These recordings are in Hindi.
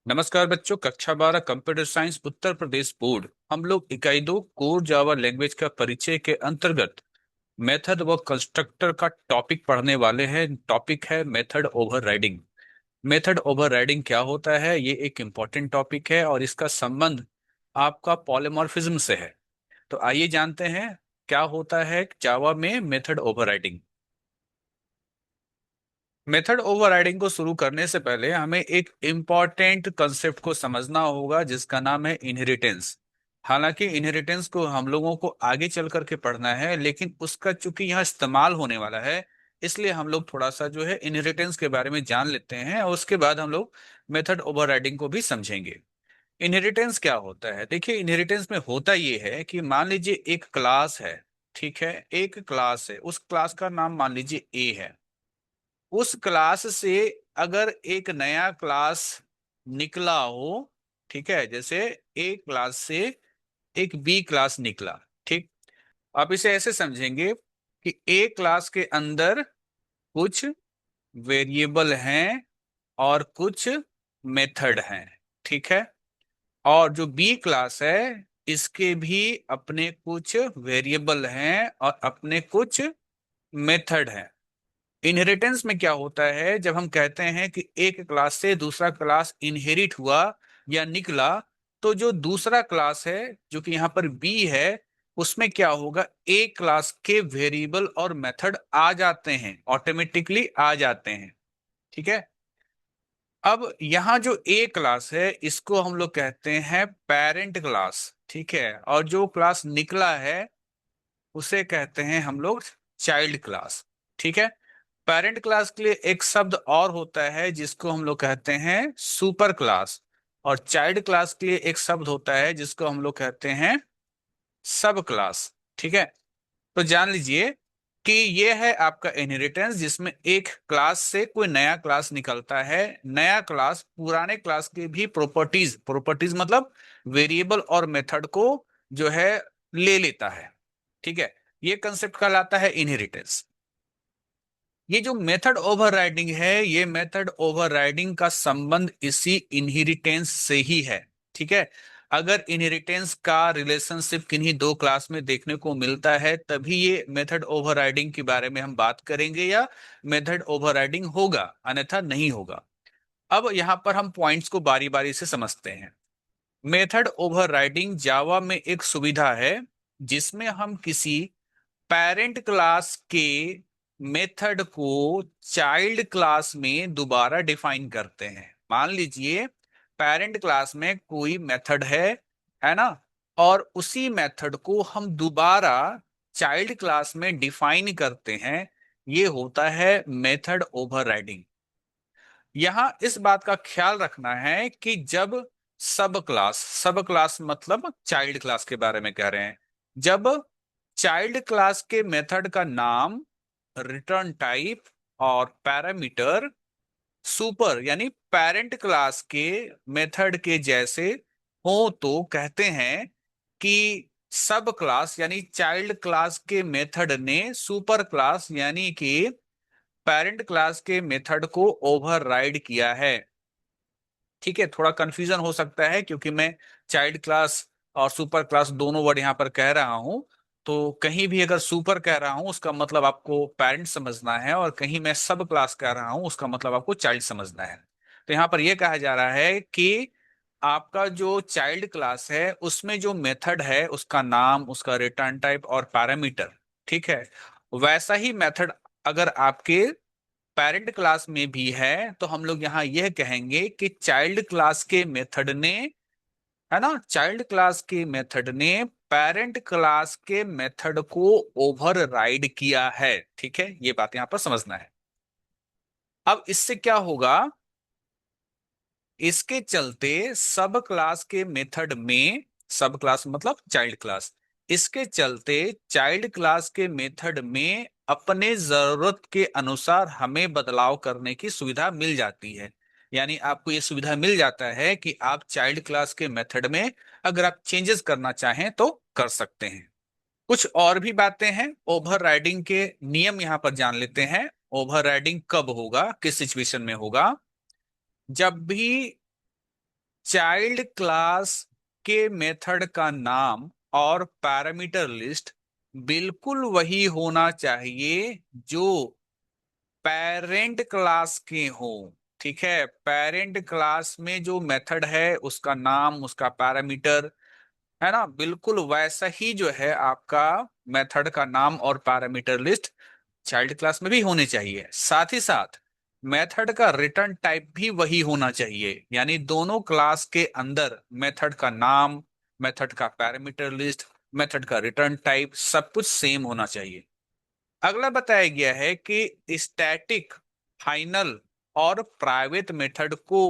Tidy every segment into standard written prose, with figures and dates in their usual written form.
नमस्कार बच्चों, कक्षा 12 computer science Uttar Pradesh board. हम लोग इकाई 2 कोर जावा लैंग्वेज का परिचय के अंतर्गत मेथड व कंस्ट्रक्टर का टॉपिक पढ़ने वाले हैं। टॉपिक है मेथड ओवरराइडिंग। मेथड ओवरराइडिंग क्या होता है, ये एक इम्पॉर्टेंट टॉपिक है और इसका संबंध आपका पॉलीमॉर्फिज्म से है। तो आइए जानते हैं क्या होता है जावा में मेथड ओवरराइडिंग। मेथड ओवरराइडिंग को शुरू करने से पहले हमें एक इम्पॉर्टेंट कंसेप्ट को समझना होगा जिसका नाम है इनहेरिटेंस। हालांकि इनहेरिटेंस को हम लोगों को आगे चल करके पढ़ना है, लेकिन उसका चूंकि यहाँ इस्तेमाल होने वाला है, इसलिए हम लोग थोड़ा सा जो है इनहेरिटेंस के बारे में जान लेते हैं और उसके बाद हम लोग मेथड ओवरराइडिंग को भी समझेंगे। इनहेरिटेंस क्या होता है? देखिए, इनहेरिटेंस में होता ये है कि मान लीजिए एक क्लास है। ठीक है, एक क्लास है, उस क्लास का नाम मान लीजिए ए है। उस क्लास से अगर एक नया क्लास निकला हो, ठीक है, जैसे ए क्लास से एक बी क्लास निकला। ठीक, आप इसे ऐसे समझेंगे कि ए क्लास के अंदर कुछ वेरिएबल हैं और कुछ मेथड हैं। ठीक है, और जो बी क्लास है इसके भी अपने कुछ वेरिएबल हैं और अपने कुछ मेथड हैं। इनहेरिटेंस में क्या होता है, जब हम कहते हैं कि एक क्लास से दूसरा क्लास इनहेरिट हुआ या निकला, तो जो दूसरा क्लास है जो कि यहाँ पर बी है, उसमें क्या होगा, ए क्लास के वेरिएबल और मेथड आ जाते हैं, ऑटोमेटिकली आ जाते हैं। ठीक है, अब यहाँ जो ए क्लास है इसको हम लोग कहते हैं पेरेंट क्लास। ठीक है, और जो क्लास निकला है उसे कहते हैं हम लोग चाइल्ड क्लास। ठीक है, पेरेंट क्लास के लिए एक शब्द और होता है जिसको हम लोग कहते हैं सुपर क्लास, और चाइल्ड क्लास के लिए एक शब्द होता है जिसको हम लोग कहते हैं सब क्लास। ठीक है, तो जान लीजिए कि ये है आपका इनहेरिटेंस, जिसमें एक क्लास से कोई नया क्लास निकलता है। नया क्लास पुराने क्लास के भी प्रॉपर्टीज प्रॉपर्टीज मतलब वेरिएबल और मेथड को जो है ले लेता है। ठीक है, ये कंसेप्ट कहलाता है इनहेरिटेंस। ये जो मेथड ओवरराइडिंग है, ये मेथड ओवरराइडिंग का संबंध इसी इनहेरिटेंस से ही है। ठीक है, अगर इनहेरिटेंस का रिलेशनशिप किन्हीं दो क्लास में देखने को मिलता है तभी ये मेथड ओवरराइडिंग के बारे में हम बात करेंगे या मेथड ओवरराइडिंग होगा, अन्यथा नहीं होगा। अब यहां पर हम पॉइंट्स को बारी बारी से समझते हैं। मेथड ओवरराइडिंग जावा में एक सुविधा है जिसमें हम किसी पेरेंट क्लास के मेथड को चाइल्ड क्लास में दोबारा डिफाइन करते हैं। मान लीजिए पेरेंट क्लास में कोई मेथड है ना, और उसी मेथड को हम दोबारा चाइल्ड क्लास में डिफाइन करते हैं। ये होता है मेथड ओवरराइडिंग। यहां इस बात का ख्याल रखना है कि जब सब क्लास मतलब चाइल्ड क्लास के बारे में कह रहे हैं, जब चाइल्ड क्लास के मेथड का नाम, रिटर्न टाइप और पैरामीटर सुपर यानी पेरेंट क्लास के मेथड के जैसे हो तो कहते हैं कि सब क्लास यानी चाइल्ड क्लास के मेथड ने सुपर क्लास यानी कि पेरेंट क्लास के मेथड को ओवरराइड किया है। ठीक है, थोड़ा कंफ्यूजन हो सकता है क्योंकि मैं चाइल्ड क्लास और सुपर क्लास दोनों वर्ड यहाँ पर कह रहा हूं। तो कहीं भी अगर सुपर कह रहा हूं उसका मतलब आपको पेरेंट समझना है, और कहीं मैं सब क्लास कह रहा हूं उसका मतलब आपको चाइल्ड समझना है। तो यहाँ पर यह कहा जा रहा है कि आपका जो चाइल्ड क्लास है उसमें जो मेथड है उसका नाम, उसका रिटर्न टाइप और पैरामीटर, ठीक है, वैसा ही मेथड अगर आपके पेरेंट क्लास में भी है तो हम लोग यहाँ यह कहेंगे कि चाइल्ड क्लास के मेथड ने, है ना, चाइल्ड क्लास के मेथड ने पेरेंट क्लास के मेथड को ओवरराइड किया है। ठीक है, ये बात यहाँ पर समझना है। अब इससे क्या होगा, इसके चलते सब क्लास के मेथड में, सब क्लास मतलब चाइल्ड क्लास, इसके चलते चाइल्ड क्लास के मेथड में अपने जरूरत के अनुसार हमें बदलाव करने की सुविधा मिल जाती है। यानी आपको यह सुविधा मिल जाता है कि आप चाइल्ड क्लास के मेथड में अगर आप चेंजेस करना चाहें तो कर सकते हैं। कुछ और भी बातें हैं, ओवरराइडिंग के नियम यहां पर जान लेते हैं। ओवरराइडिंग कब होगा, किस सिचुएशन में होगा, जब भी चाइल्ड क्लास के मेथड का नाम और पैरामीटर लिस्ट बिल्कुल वही होना चाहिए जो पेरेंट क्लास के हो। ठीक है, पेरेंट क्लास में जो मेथड है उसका नाम, उसका पैरामीटर, है ना, बिल्कुल वैसा ही जो है आपका मेथड का नाम और पैरामीटर लिस्ट चाइल्ड क्लास में भी होने चाहिए। साथ ही साथ मेथड का रिटर्न टाइप भी वही होना चाहिए, यानी दोनों क्लास के अंदर मेथड का नाम, मेथड का पैरामीटर लिस्ट, मेथड का रिटर्न टाइप सब कुछ सेम होना चाहिए। अगला बताया गया है कि स्टैटिक, फाइनल और प्राइवेट मेथड को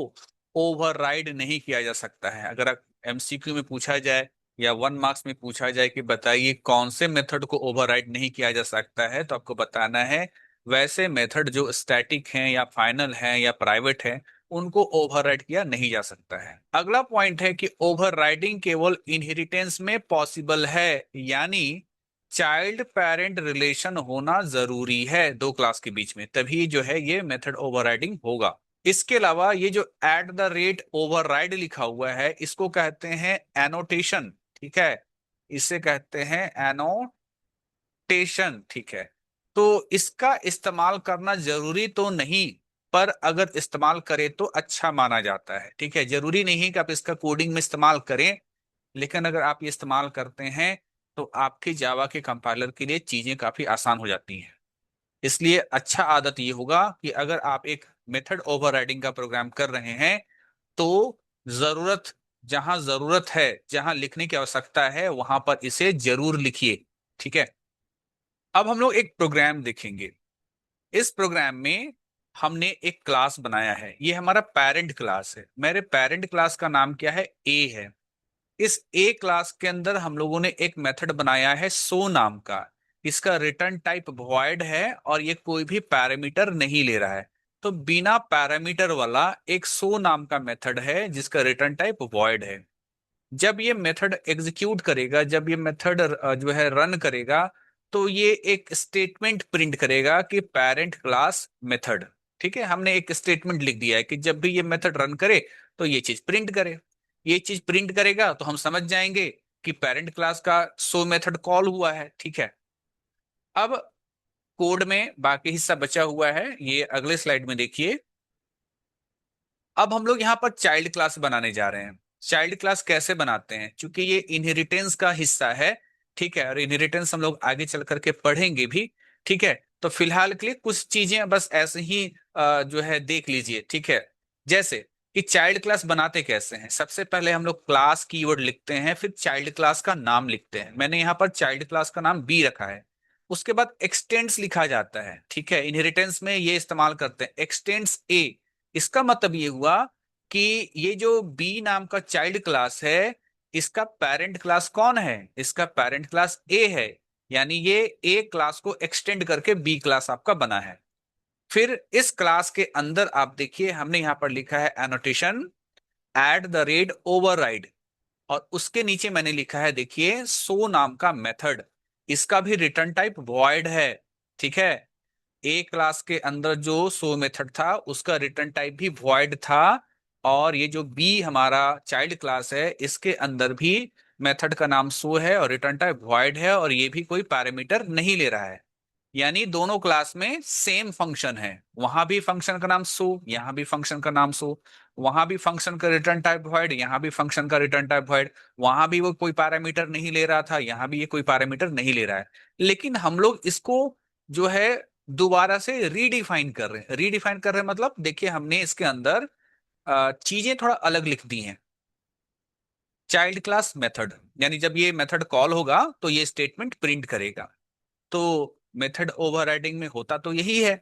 ओवरराइड नहीं किया जा सकता है। अगर एमसीक्यू में पूछा जाए या 1 मार्क्स में पूछा जाए कि बताइए कौन से मेथड को ओवरराइड नहीं किया जा सकता है, तो आपको बताना है वैसे मेथड जो स्टैटिक हैं या फाइनल हैं या प्राइवेट हैं उनको ओवरराइड किया नहीं जा सकता है। अगला पॉइंट है कि ओवरराइडिंग केवल इनहेरिटेंस में पॉसिबल है, यानी चाइल्ड पेरेंट रिलेशन होना जरूरी है दो क्लास के बीच में, तभी जो है ये मेथड ओवरराइडिंग होगा। इसके अलावा ये जो एट द रेट ओवरराइड लिखा हुआ है इसको कहते हैं एनोटेशन। ठीक है, इसे कहते हैं एनोटेशन। ठीक है, तो इसका इस्तेमाल करना जरूरी तो नहीं, पर अगर इस्तेमाल करें तो अच्छा माना जाता है। ठीक है, जरूरी नहीं है कि आप इसका कोडिंग में इस्तेमाल करें, लेकिन अगर आप ये इस्तेमाल करते हैं तो आपके जावा के कंपाइलर के लिए चीजें काफी आसान हो जाती हैं। इसलिए अच्छा आदत ये होगा कि अगर आप एक मेथड ओवरराइडिंग का प्रोग्राम कर रहे हैं तो जरूरत, जहां जरूरत है, जहां लिखने की आवश्यकता है वहां पर इसे जरूर लिखिए। ठीक है, अब हम लोग एक प्रोग्राम देखेंगे। इस प्रोग्राम में हमने एक क्लास बनाया है, ये हमारा पेरेंट क्लास है। मेरे पेरेंट क्लास का नाम क्या है, ए है। इस ए क्लास के अंदर हम लोगों ने एक मेथड बनाया है सो नाम का। इसका रिटर्न टाइप वॉइड है और ये कोई भी पैरामीटर नहीं ले रहा है। तो बिना पैरामीटर वाला एक सो नाम का मेथड है जिसका रिटर्न टाइप वॉइड है। जब ये मेथड एग्जीक्यूट करेगा, जब ये मेथड जो है रन करेगा, तो ये एक स्टेटमेंट प्रिंट करेगा कि पेरेंट क्लास मेथड। ठीक है, हमने एक स्टेटमेंट लिख दिया है कि जब भी ये मेथड रन करे तो ये चीज प्रिंट करे। ये चीज प्रिंट करेगा तो हम समझ जाएंगे कि पेरेंट क्लास का सो मेथड कॉल हुआ है। ठीक है, अब कोड में बाकी हिस्सा बचा हुआ है, ये अगले स्लाइड में देखिए। अब हम लोग यहाँ पर चाइल्ड क्लास बनाने जा रहे हैं। चाइल्ड क्लास कैसे बनाते हैं, क्योंकि ये इनहेरिटेंस का हिस्सा है। ठीक है, और इनहेरिटेंस हम लोग आगे चल करके पढ़ेंगे भी। ठीक है, तो फिलहाल के लिए कुछ चीजें बस ऐसे ही जो है देख लीजिए। ठीक है, जैसे कि चाइल्ड क्लास बनाते कैसे हैं। सबसे पहले हम लोग क्लास कीवर्ड लिखते हैं, फिर चाइल्ड क्लास का नाम लिखते हैं। मैंने यहाँ पर चाइल्ड क्लास का नाम बी रखा है। उसके बाद एक्सटेंड्स लिखा जाता है। ठीक है, इनहेरिटेंस में ये इस्तेमाल करते हैं एक्सटेंड्स ए। इसका मतलब ये हुआ कि ये जो बी नाम का चाइल्ड क्लास है इसका पेरेंट क्लास कौन है, इसका पेरेंट क्लास ए है। यानी ये ए क्लास को एक्सटेंड करके बी क्लास आपका बना है। फिर इस क्लास के अंदर आप देखिए हमने यहां पर लिखा है annotation at the rate override, और उसके नीचे मैंने लिखा है देखिए सो नाम का मेथड। इसका भी रिटर्न टाइप वॉइड है। ठीक है, ए क्लास के अंदर जो सो मेथड था उसका रिटर्न टाइप भी वॉइड था, और ये जो बी हमारा चाइल्ड क्लास है इसके अंदर भी मेथड का नाम सो है और रिटर्न टाइप वॉइड है, और ये भी कोई पैरामीटर नहीं ले रहा है। यानी दोनों क्लास में सेम फंक्शन है, वहां भी फंक्शन का नाम सो, यहाँ भी फंक्शन का नाम सो। वहां भी फंक्शन का रिटर्न टाइप वॉइड, यहाँ भी फंक्शन का रिटर्न टाइप वॉइड। वहां भी वो कोई पैरामीटर नहीं ले रहा था, यहाँ भी ये कोई पैरामीटर नहीं ले रहा है। लेकिन हम लोग इसको जो है दोबारा से रीडिफाइन कर रहे हैं। रीडिफाइन कर रहे हैं मतलब देखिए हमने इसके अंदर चीजें थोड़ा अलग लिख दी हैं। चाइल्ड क्लास मेथड, यानी जब ये मेथड कॉल होगा तो ये स्टेटमेंट प्रिंट करेगा। तो मेथड ओवरराइडिंग में होता तो यही है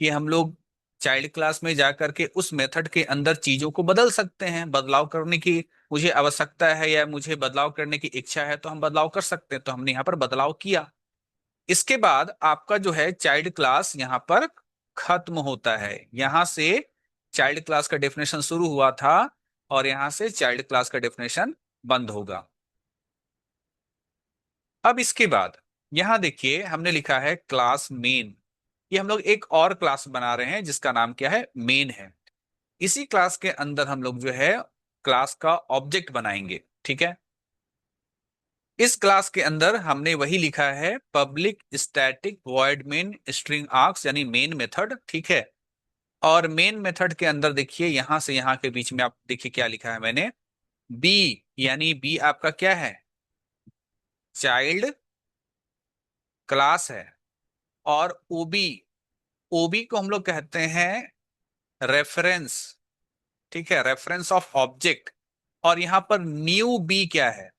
कि हम लोग चाइल्ड क्लास में जाकर के उस मेथड के अंदर चीजों को बदल सकते हैं। बदलाव करने की मुझे आवश्यकता है या मुझे बदलाव करने की इच्छा है तो हम बदलाव कर सकते हैं, तो हमने यहाँ पर बदलाव किया। इसके बाद आपका जो है चाइल्ड क्लास यहाँ पर खत्म होता है। यहां से चाइल्ड क्लास का डेफिनेशन शुरू हुआ था और यहां से चाइल्ड क्लास का डेफिनेशन बंद होगा। अब इसके बाद यहां देखिए हमने लिखा है क्लास मेन। ये हम लोग एक और क्लास बना रहे हैं जिसका नाम क्या है, मेन है। इसी क्लास के अंदर हम लोग जो है क्लास का ऑब्जेक्ट बनाएंगे। ठीक है, इस क्लास के अंदर हमने वही लिखा है, public static void main string arcs, यानी मेन मेथड। ठीक है, और मेन मेथड के अंदर देखिए यहां से यहां के बीच में आप देखिए क्या लिखा है मैंने, बी, यानी बी आपका क्या है, चाइल्ड क्लास है। और ओबी, ओबी को हम लोग कहते हैं रेफरेंस। ठीक है, रेफरेंस ऑफ ऑब्जेक्ट। और यहां पर न्यू बी क्या है,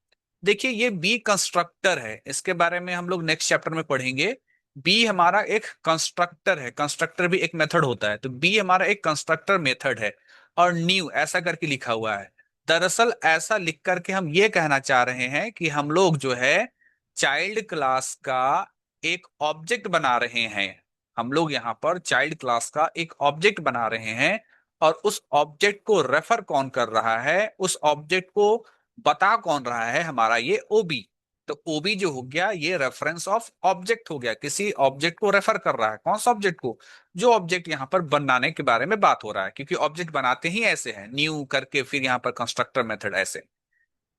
देखिए ये बी कंस्ट्रक्टर है, इसके बारे में हम लोग नेक्स्ट चैप्टर में पढ़ेंगे। बी हमारा एक कंस्ट्रक्टर है, कंस्ट्रक्टर भी एक मेथड होता है, तो बी हमारा एक कंस्ट्रक्टर मेथड है। और न्यू ऐसा करके लिखा हुआ है। दरअसल ऐसा लिख करके हम ये कहना चाह रहे हैं कि हम लोग जो है चाइल्ड क्लास का एक ऑब्जेक्ट बना रहे हैं। हम लोग यहाँ पर चाइल्ड क्लास का एक ऑब्जेक्ट बना रहे हैं, और उस ऑब्जेक्ट को रेफर कौन कर रहा है, उस ऑब्जेक्ट को बता कौन रहा है, हमारा ये ओबी। तो ओबी जो हो गया ये रेफरेंस ऑफ ऑब्जेक्ट हो गया, किसी ऑब्जेक्ट को रेफर कर रहा है। कौन सा ऑब्जेक्ट को, जो ऑब्जेक्ट यहाँ पर बनाने के बारे में बात हो रहा है, क्योंकि ऑब्जेक्ट बनाते ही ऐसे हैं, न्यू करके फिर यहाँ पर कंस्ट्रक्टर मेथड ऐसे।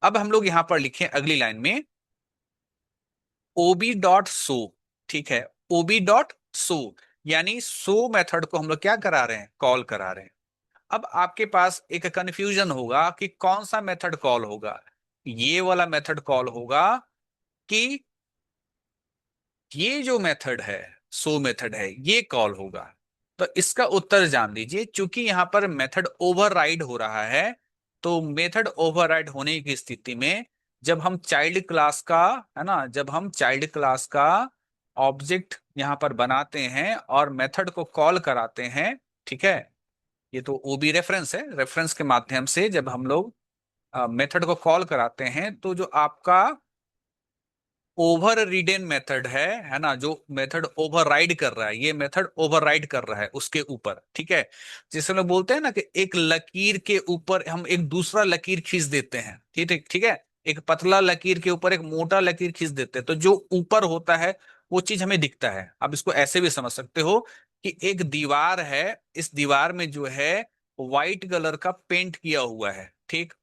अब हम लोग यहाँ पर लिखें अगली लाइन में ओबी डॉट सो। ठीक है, ओबी डॉट सो, यानी सो मेथड को हम लोग क्या करा रहे हैं, कॉल करा रहे हैं। अब आपके पास एक कंफ्यूजन होगा कि कौन सा मेथड कॉल होगा, ये वाला मेथड कॉल होगा कि ये जो मेथड है, सो मेथड है, ये कॉल होगा। तो इसका उत्तर जान लीजिए, चूंकि यहां पर मेथड ओवरराइड हो रहा है, तो मेथड ओवरराइड होने की स्थिति में जब हम चाइल्ड क्लास का, है ना, जब हम चाइल्ड क्लास का ऑब्जेक्ट यहां पर बनाते हैं और मेथड को कॉल कराते हैं, ठीक है, ये तो ओबी रेफरेंस है, रेफरेंस के माध्यम से जब हम लोग मेथड को कॉल कराते हैं, तो जो आपका ओवर रिडेन मेथड है ना, जो मेथड ओवरराइड कर रहा है, ये मेथड ओवरराइड कर रहा है उसके ऊपर। ठीक है, जिसे लोग बोलते हैं ना कि एक लकीर के ऊपर हम एक दूसरा लकीर खींच देते हैं। ठीक है, ठीक है, एक पतला लकीर के ऊपर एक मोटा लकीर खींच देते हैं, तो जो ऊपर होता है वो चीज हमें दिखता है। अब इसको ऐसे भी समझ सकते हो कि एक दीवार है, इस दीवार में जो है व्हाइट कलर का पेंट किया हुआ है। ठीक,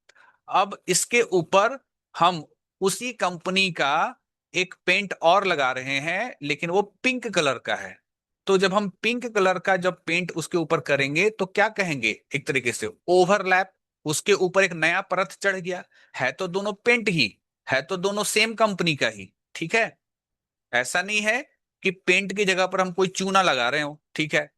अब इसके ऊपर हम उसी कंपनी का एक पेंट और लगा रहे हैं, लेकिन वो पिंक कलर का है। तो जब हम पिंक कलर का जब पेंट उसके ऊपर करेंगे तो क्या कहेंगे, एक तरीके से ओवरलैप, उसके ऊपर एक नया परत चढ़ गया। है तो दोनों पेंट ही, है तो दोनों सेम कंपनी का ही। ठीक है, ऐसा नहीं है कि पेंट की जगह पर हम कोई चूना लगा रहे हो। ठीक है,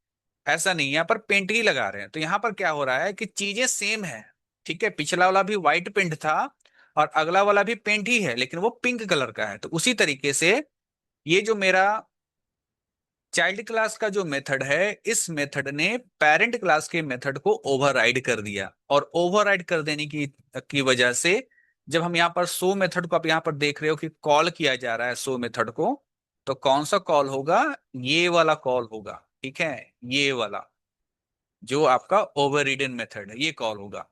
ऐसा नहीं, यहाँ पर पेंट ही लगा रहे हैं। तो यहाँ पर क्या हो रहा है कि चीजें सेम है। ठीक है, पिछला वाला भी व्हाइट पेंट था और अगला वाला भी पेंट ही है, लेकिन वो पिंक कलर का है। तो उसी तरीके से ये जो मेरा चाइल्ड क्लास का जो मेथड है, इस मेथड ने पेरेंट क्लास के मेथड को ओवरराइड कर दिया। और ओवरराइड कर देने की वजह से जब हम यहाँ पर सो मेथड को आप यहाँ पर देख रहे हो कि कॉल किया जा रहा है सो मेथड को, तो कौन सा कॉल होगा, ये वाला कॉल होगा। ठीक है, ये वाला जो आपका ओवर रिडन मेथड है, ये कॉल होगा।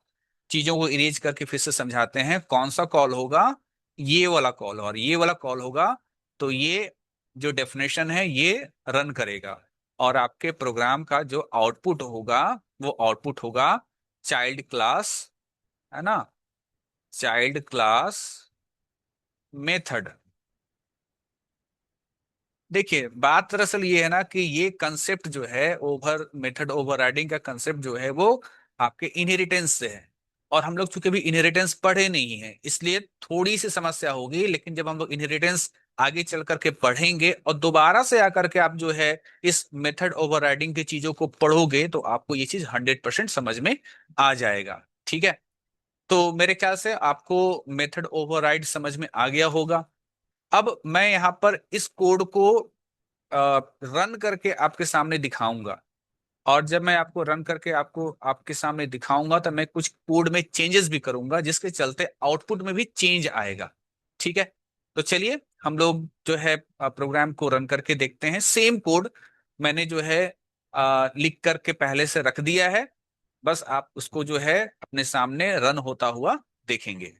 चीजों को इरेज करके फिर से समझाते हैं, कौन सा कॉल होगा, ये वाला कॉल, और ये वाला कॉल होगा। तो ये जो डेफिनेशन है ये रन करेगा, और आपके प्रोग्राम का जो आउटपुट होगा वो आउटपुट होगा चाइल्ड क्लास, है ना, चाइल्ड क्लास मेथड। देखिए बात दरअसल ये है ना कि ये कंसेप्ट जो है ओवर मेथड ओवरराइडिंग का कंसेप्ट जो है वो आपके इनहेरिटेंस से है। और हम लोग चूंकि भी इनहेरिटेंस पढ़े नहीं है, इसलिए थोड़ी सी समस्या होगी, लेकिन जब हम लोग इनहेरिटेंस आगे चल करके पढ़ेंगे और दोबारा से आकर के आप जो है इस मेथड ओवरराइडिंग की चीजों को पढ़ोगे, तो आपको ये चीज 100% समझ में आ जाएगा। ठीक है, तो मेरे ख्याल से आपको मेथड ओवरराइड समझ में आ गया होगा। अब मैं यहाँ पर इस कोड को रन करके आपके सामने दिखाऊंगा, और जब मैं आपको रन करके आपको आपके सामने दिखाऊंगा तो मैं कुछ कोड में चेंजेस भी करूंगा, जिसके चलते आउटपुट में भी चेंज आएगा। ठीक है, तो चलिए हम लोग जो है प्रोग्राम को रन करके देखते हैं। सेम कोड मैंने जो है लिख करके पहले से रख दिया है, बस आप उसको जो है अपने सामने रन होता हुआ देखेंगे।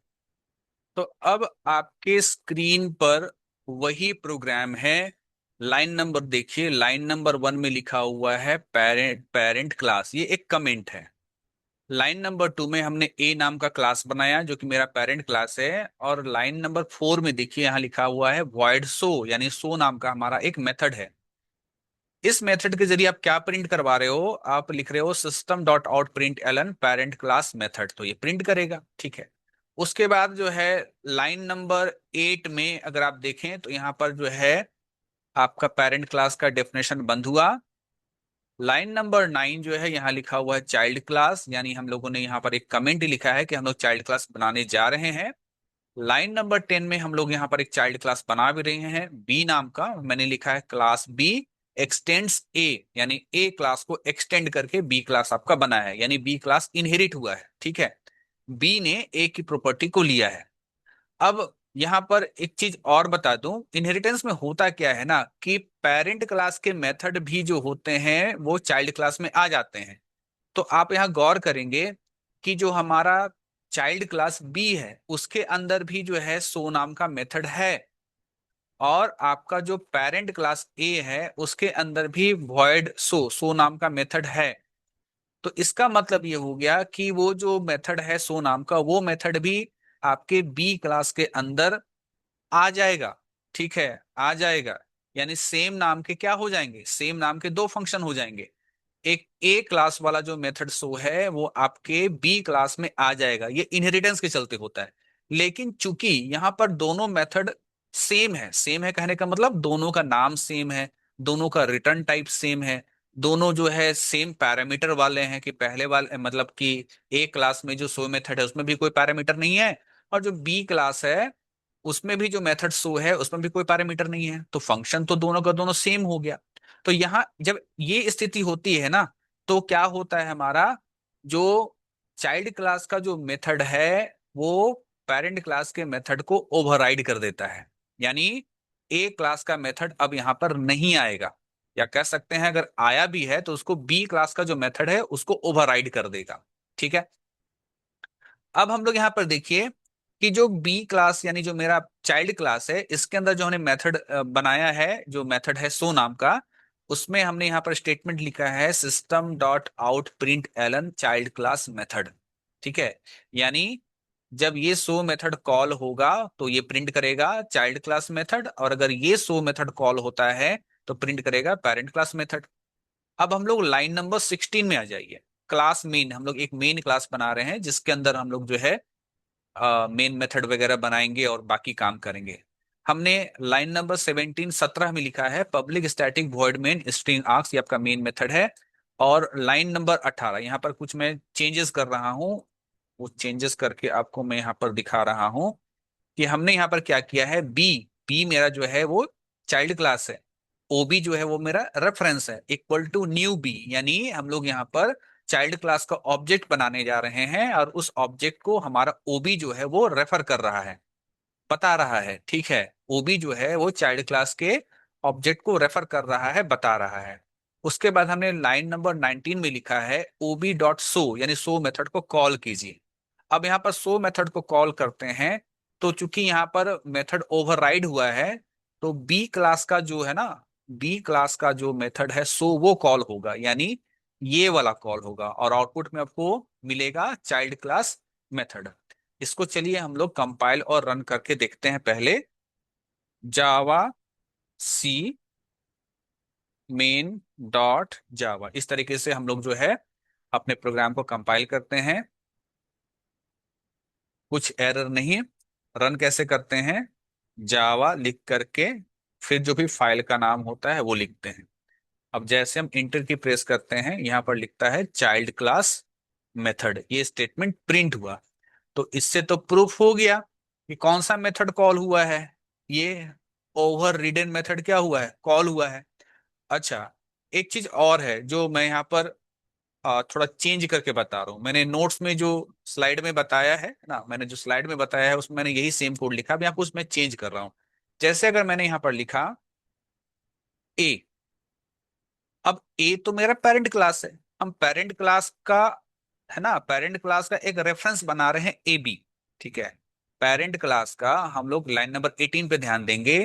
तो अब आपके स्क्रीन पर वही प्रोग्राम है। लाइन नंबर देखिए, लाइन नंबर 1 में लिखा हुआ है पेरेंट पेरेंट क्लास, ये एक कमेंट है। लाइन नंबर 2 में हमने ए नाम का क्लास बनाया जो कि मेरा पेरेंट क्लास है, और लाइन नंबर 4 में देखिए यहाँ लिखा हुआ है वॉइड सो, यानी सो नाम का हमारा एक मेथड है। इस मेथड के जरिए आप क्या प्रिंट करवा रहे हो, आप लिख रहे हो system dot out println parent class method, तो ये प्रिंट करेगा, ठीक है। उसके बाद जो है लाइन नंबर 8 में अगर आप देखें तो यहाँ पर जो है आपका पेरेंट क्लास का डेफिनेशन बंद हुआ। लाइन नंबर 9 जो है यहाँ लिखा हुआ है चाइल्ड क्लास, यानी हम लोगों ने यहाँ पर एक कमेंट लिखा है कि हम लोग चाइल्ड क्लास बनाने जा रहे हैं। लाइन नंबर 10 में हम लोग यहाँ पर एक चाइल्ड क्लास बना भी रहे हैं बी नाम का, मैंने लिखा है क्लास बी एक्सटेंड्स ए, यानी ए क्लास को एक्सटेंड करके बी क्लास आपका बना है, यानी बी क्लास इनहेरिट हुआ है, ठीक है। बी ने ए की प्रॉपर्टी को लिया है। अब यहां पर एक चीज और बता दूं, इनहेरिटेंस में होता क्या है ना कि पेरेंट क्लास के मेथड भी जो होते हैं वो चाइल्ड क्लास में आ जाते हैं। तो आप यहाँ गौर करेंगे कि जो हमारा चाइल्ड क्लास बी है उसके अंदर भी जो है सो नाम का मेथड है, और आपका जो पेरेंट क्लास ए है उसके अंदर भी वॉइड सो नाम का मेथड है। तो इसका मतलब ये हो गया कि वो जो मेथड है सो नाम का, वो मेथड भी आपके बी क्लास के अंदर आ जाएगा, ठीक है, आ जाएगा। यानी सेम नाम के क्या हो जाएंगे, सेम नाम के दो फंक्शन हो जाएंगे। एक ए क्लास वाला जो मेथड सो है वो आपके बी क्लास में आ जाएगा, ये इनहेरिटेंस के चलते होता है। लेकिन चूंकि यहां पर दोनों मेथड सेम है कहने का मतलब दोनों का नाम सेम है, दोनों का रिटर्न टाइप सेम है, दोनों जो है सेम पैरामीटर वाले हैं, कि पहले वाले मतलब कि ए क्लास में जो सो मेथड है उसमें भी कोई पैरामीटर नहीं है, और जो बी क्लास है उसमें भी जो मेथड सो है उसमें भी कोई पैरामीटर नहीं है, तो फंक्शन तो दोनों का दोनों सेम हो गया। तो यहां जब ये स्थिति होती है ना, तो क्या होता है हमारा जो चाइल्ड क्लास का जो मेथड है वो पेरेंट क्लास के मेथड को ओवरराइड कर देता है, यानी ए क्लास का मेथड अब यहां पर नहीं आएगा, या कह सकते हैं अगर आया भी है तो उसको बी क्लास का जो मेथड है उसको ओवरराइड कर देगा, ठीक है। अब हम लोग यहाँ पर देखिए कि जो बी क्लास यानी जो मेरा चाइल्ड क्लास है इसके अंदर जो हमने मेथड बनाया है, जो मेथड है सो नाम का, उसमें हमने यहाँ पर स्टेटमेंट लिखा है system dot out println child class method, ठीक है। यानी जब ये सो मेथड कॉल होगा तो ये प्रिंट करेगा चाइल्ड क्लास मेथड, और अगर ये सो मेथड कॉल होता है तो प्रिंट करेगा पेरेंट क्लास मेथड। अब हम लोग लाइन नंबर 16 में आ जाइए। क्लास मेन, हम लोग एक मेन क्लास बना रहे हैं जिसके अंदर हम लोग जो है मेन मेथड वगैरह बनाएंगे और बाकी काम करेंगे। हमने लाइन नंबर 17 में लिखा है public static void main string arcs, ये आपका मेन मेथड है। और लाइन नंबर 18 यहाँ पर कुछ मैं चेंजेस कर रहा हूँ, वो चेंजेस करके आपको मैं यहाँ पर दिखा रहा हूँ कि हमने यहाँ पर क्या किया है, बी बी मेरा जो है वो चाइल्ड क्लास है, ओबी जो है वो मेरा रेफरेंस है, इक्वल टू न्यू बी, यानी हम लोग यहाँ पर चाइल्ड क्लास का ऑब्जेक्ट बनाने जा रहे हैं और उस ऑब्जेक्ट को हमारा ओबी जो है वो रेफर कर रहा है, बता रहा है, ठीक है। ओबी जो है वो चाइल्ड क्लास के ऑब्जेक्ट को रेफर कर रहा है, बता रहा है। उसके बाद हमने लाइन नंबर 19 में लिखा है ओबी डॉट सो, यानी सो मेथड को कॉल कीजिए। अब यहाँ पर सो मेथड को कॉल करते हैं, तो चूंकि यहाँ पर मेथड ओवरराइड हुआ है तो बी क्लास का जो है ना, बी क्लास का जो मेथड है सो वो कॉल होगा, यानी ये वाला कॉल होगा, और आउटपुट में आपको मिलेगा चाइल्ड क्लास मेथड। इसको चलिए हम लोग कंपाइल और रन करके देखते हैं पहले। जावा सी मेन डॉट जावा, इस तरीके से हम लोग जो है अपने प्रोग्राम को कंपाइल करते हैं, कुछ एरर नहीं। रन कैसे करते हैं, जावा लिख करके फिर जो भी फाइल का नाम होता है वो लिखते हैं। अब जैसे हम इंटर की प्रेस करते हैं यहाँ पर लिखता है चाइल्ड क्लास मेथड, ये स्टेटमेंट प्रिंट हुआ। तो इससे तो प्रूफ हो गया कि कौन सा मेथड कॉल हुआ है, ये ओवर रिडन मेथड क्या हुआ है, कॉल हुआ है। अच्छा, एक चीज और है जो मैं यहाँ पर थोड़ा चेंज करके बता रहा हूँ। मैंने नोट्स में जो स्लाइड में बताया है ना, मैंने जो स्लाइड में बताया है उसमें मैंने यही सेम कोड लिखा, अब यहाँ पर उसमें चेंज कर रहा हूँ। जैसे अगर मैंने यहाँ पर लिखा ए, अब ए तो मेरा पेरेंट क्लास है, हम पेरेंट क्लास का है ना, पेरेंट क्लास का एक रेफरेंस बना रहे हैं ए बी, ठीक है। पेरेंट क्लास का हम लोग लाइन नंबर 18 पे ध्यान देंगे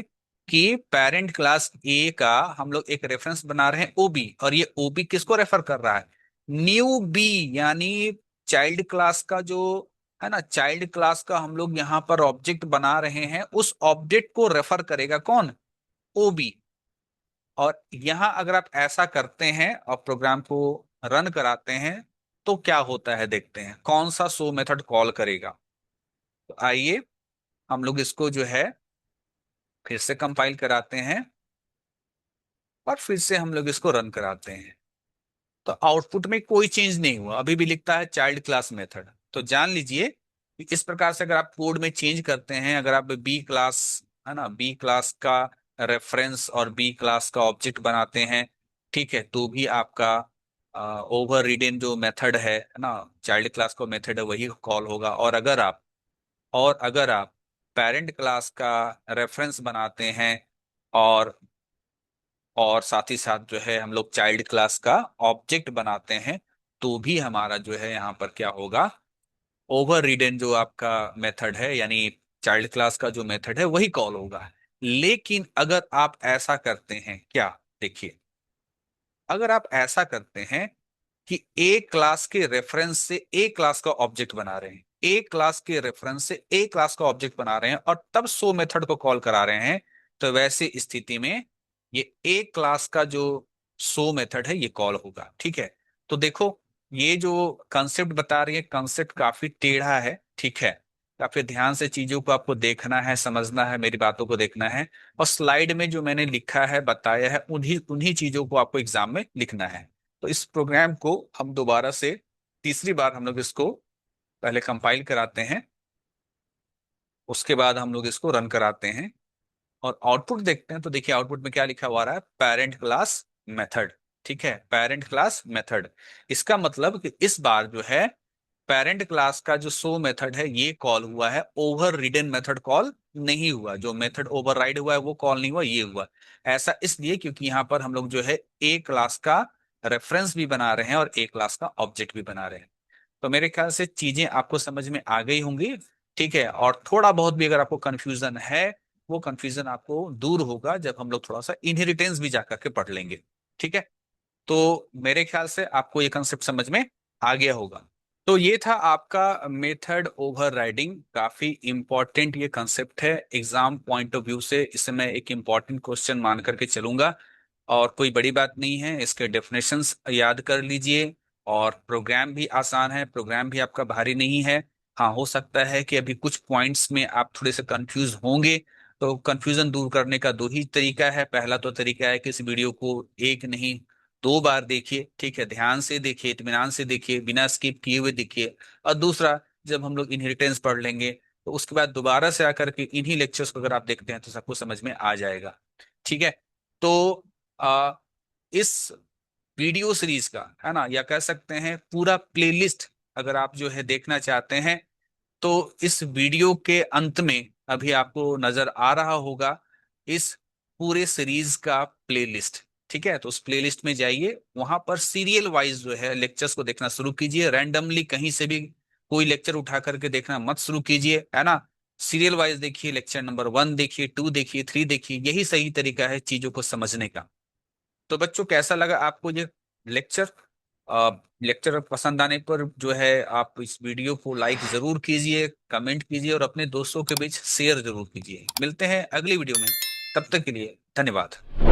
कि पेरेंट क्लास ए का हम लोग एक रेफरेंस बना रहे हैं ओबी, और ये ओबी किसको रेफर कर रहा है, न्यू बी, यानी चाइल्ड क्लास का जो है ना, चाइल्ड क्लास का हम लोग यहाँ पर ऑब्जेक्ट बना रहे हैं, उस ऑब्जेक्ट को रेफर करेगा कौन, ओबी। और यहां अगर आप ऐसा करते हैं और प्रोग्राम को रन कराते हैं तो क्या होता है, देखते हैं कौन सा शो मेथड कॉल करेगा। तो आइए हम लोग इसको जो है फिर से कंपाइल कराते हैं और फिर से हम लोग इसको रन कराते हैं। तो आउटपुट में कोई चेंज नहीं हुआ, अभी भी लिखता है चाइल्ड क्लास मेथड। तो जान लीजिए कि इस प्रकार से अगर आप कोड में चेंज करते हैं, अगर आप बी क्लास, है ना, बी क्लास का रेफरेंस और बी क्लास का ऑब्जेक्ट बनाते हैं, ठीक है, तो भी आपका ओवर रिडन जो मेथड है ना, चाइल्ड क्लास का मेथड है, वही कॉल होगा। और अगर आप पेरेंट क्लास का रेफरेंस बनाते हैं और साथ ही साथ जो है हम लोग चाइल्ड क्लास का ऑब्जेक्ट बनाते हैं, तो भी हमारा जो है यहाँ पर क्या होगा, ओवर रिडन जो आपका मेथड है, यानी चाइल्ड क्लास का जो मेथड है वही कॉल होगा। लेकिन अगर आप ऐसा करते हैं, क्या, देखिए, अगर आप ऐसा करते हैं कि ए क्लास के रेफरेंस से ए क्लास का ऑब्जेक्ट बना रहे हैं, ए क्लास के रेफरेंस से ए क्लास का ऑब्जेक्ट बना रहे हैं और तब सो मेथड को कॉल करा रहे हैं, तो वैसे स्थिति में ये ए क्लास का जो सो मेथड है ये कॉल होगा। ठीक है, तो देखो ये जो कंसेप्ट बता रही है, कंसेप्ट काफी टेढ़ा है, ठीक है, काफी ध्यान से चीजों को आपको देखना है, समझना है, मेरी बातों को देखना है। और स्लाइड में जो मैंने लिखा है, बताया है, उन्हीं उन्हीं चीजों को आपको एग्जाम में लिखना है। तो इस प्रोग्राम को हम दोबारा से तीसरी बार हम लोग इसको पहले कंपाइल कराते हैं, उसके बाद हम लोग इसको रन कराते हैं और आउटपुट देखते हैं। तो देखिए आउटपुट में क्या लिखा हुआ रहा है, पेरेंट क्लास मेथड। ठीक है, पेरेंट क्लास मेथड, इसका मतलब कि इस बार जो है पेरेंट क्लास का जो सो मेथड है ये कॉल हुआ है, ओवर रिडन मेथड कॉल नहीं हुआ। जो मेथड ओवरराइड हुआ है वो कॉल नहीं हुआ, ये हुआ। ऐसा इसलिए क्योंकि यहाँ पर हम लोग जो है ए क्लास का रेफरेंस भी बना रहे हैं और ए क्लास का ऑब्जेक्ट भी बना रहे हैं। तो मेरे ख्याल से चीजें आपको समझ में आ गई होंगी। ठीक है, और थोड़ा बहुत भी अगर आपको कंफ्यूजन है, वो कंफ्यूजन आपको दूर होगा जब हम लोग थोड़ा सा इनहेरिटेंस भी जाकर के पढ़ लेंगे। ठीक है, तो मेरे ख्याल से आपको ये कंसेप्ट समझ में आ गया होगा। तो ये था आपका मेथड ओवरराइडिंग, काफी इंपॉर्टेंट ये कंसेप्ट है एग्जाम पॉइंट ऑफ व्यू से, इसे मैं एक इंपॉर्टेंट क्वेश्चन मान करके चलूंगा। और कोई बड़ी बात नहीं है, इसके डेफिनेशंस याद कर लीजिए। और प्रोग्राम भी आसान है, प्रोग्राम भी आपका भारी नहीं है। हाँ, हो सकता है कि अभी कुछ पॉइंट्स में आप थोड़े से कंफ्यूज होंगे, तो कंफ्यूजन दूर करने का दो ही तरीका है। पहला तो तरीका है कि इस वीडियो को एक नहीं 2 बार देखिए, ठीक है, ध्यान से देखिए, इत्मीनान से देखिए, बिना स्किप किए हुए देखिए। और दूसरा, जब हम लोग इनहेरिटेंस पढ़ लेंगे तो उसके बाद दोबारा से आकर के इन्हीं लेक्चर्स को अगर आप देखते हैं तो सबको समझ में आ जाएगा। ठीक है, तो आ, इस वीडियो सीरीज का, है ना, या कह सकते हैं पूरा प्लेलिस्ट अगर आप जो है देखना चाहते हैं, तो इस वीडियो के अंत में अभी आपको नजर आ रहा होगा इस पूरे सीरीज का प्लेलिस्ट। ठीक है, तो उस प्लेलिस्ट में जाइए, वहां पर सीरियल वाइज जो है लेक्चर्स को देखना शुरू कीजिए। रैंडमली कहीं से भी कोई लेक्चर उठा करके देखना मत शुरू कीजिए, है ना। सीरियल वाइज देखिए, लेक्चर नंबर 1 देखिए, 2 देखिए, 3 देखिए, यही सही तरीका है चीजों को समझने का। तो बच्चों, कैसा लगा आपको ये लेक्चर? लेक्चर पसंद आने पर जो है आप इस वीडियो को लाइक जरूर कीजिए, कमेंट कीजिए और अपने दोस्तों के बीच शेयर जरूर कीजिए। मिलते हैं अगली वीडियो में, तब तक के लिए धन्यवाद।